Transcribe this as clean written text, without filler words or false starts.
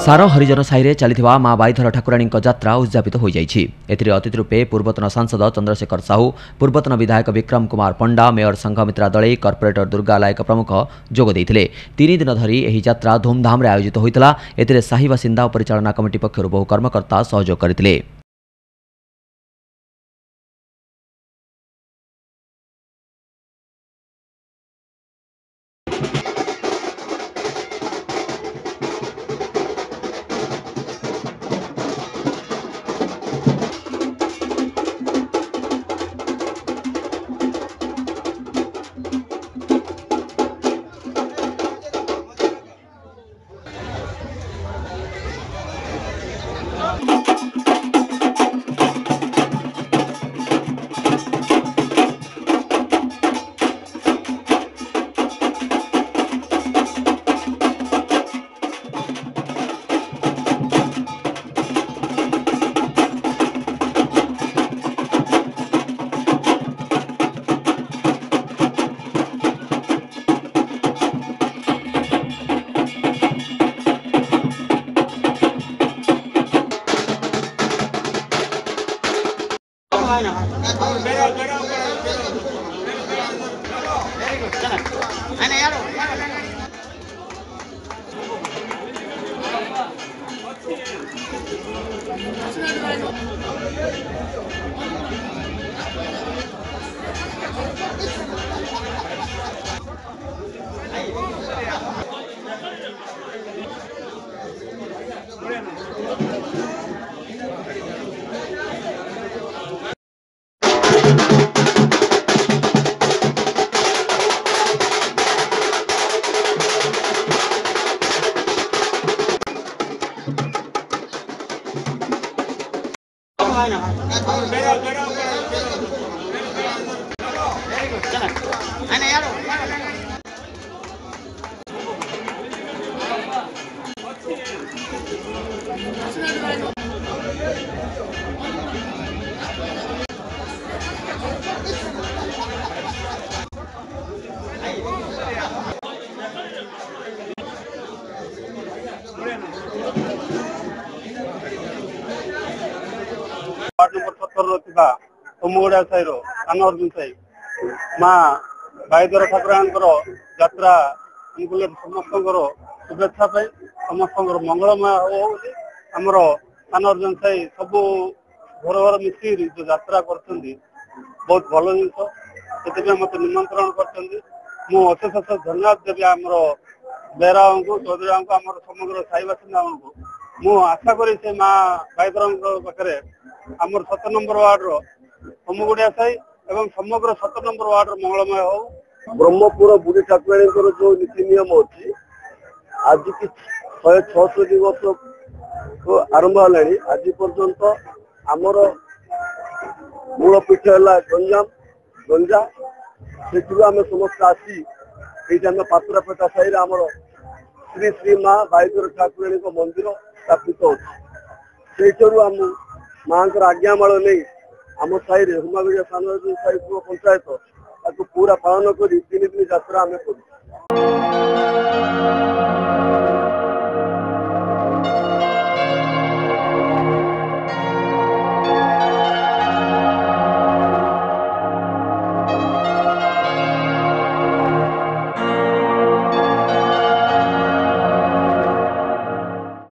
सार हरिजन साई चलता माँ बाईधर ठाकुराणी यात्रा उद्यापित हो जाइछि। एथिरे अतिथि रूपे पूर्वतन सांसद चंद्रशेखर साहू, पूर्वतन विधायक विक्रम कुमार पंडा, मेयर संघमित्रा दलई, कॉर्पोरेटर दुर्गा लायक प्रमुख जोग देइथिले। 3 दिन धरी एही यात्रा धूमधाम आयोजित होइतला। एथिरे साही बासिंदा और परिचालना कमिटी पक्षरु बहु कर्मकर्ता सहयोग करथिले। सोमुगुड़ा साई कान अर्जुन साई माँ बाईधर ठाकुराणी यात्रा समस्त शुभेच्छा समस्त मंगलमय हो आमर कान अर्जुन साई सब घर घर मिसिक जो यात्रा कर बहुत भल जिन मत निमंत्रण करशेष धन्यवाद देवी आमर बेरा को चौधरी को समग्र साई बासिंदा को आशा करी से माँ बाईधर पाखे आमर 7 नंबर वार्ड सोमुगुड़िया साई एवं समग्र 7 नंबर वार्ड मंगलमय हो। ब्रह्मपुर बुढ़ी ठाकुराणी जो नीति नियम अच्छी आज कि 166 वर्ष आरंभ है आज पर्यंत आमर मूल पीठ है गंजा से आम समस्त आसी ये पातुरापेटा साई आमर श्री श्री माँ बाईधर ठाकुराणी मंदिर स्थापित हो आम माँ आज्ञामाल नहीं आम साई हुमागुड़िया साई पंचायत पूरा पालन कर 3 दिन यात्रा आम कर।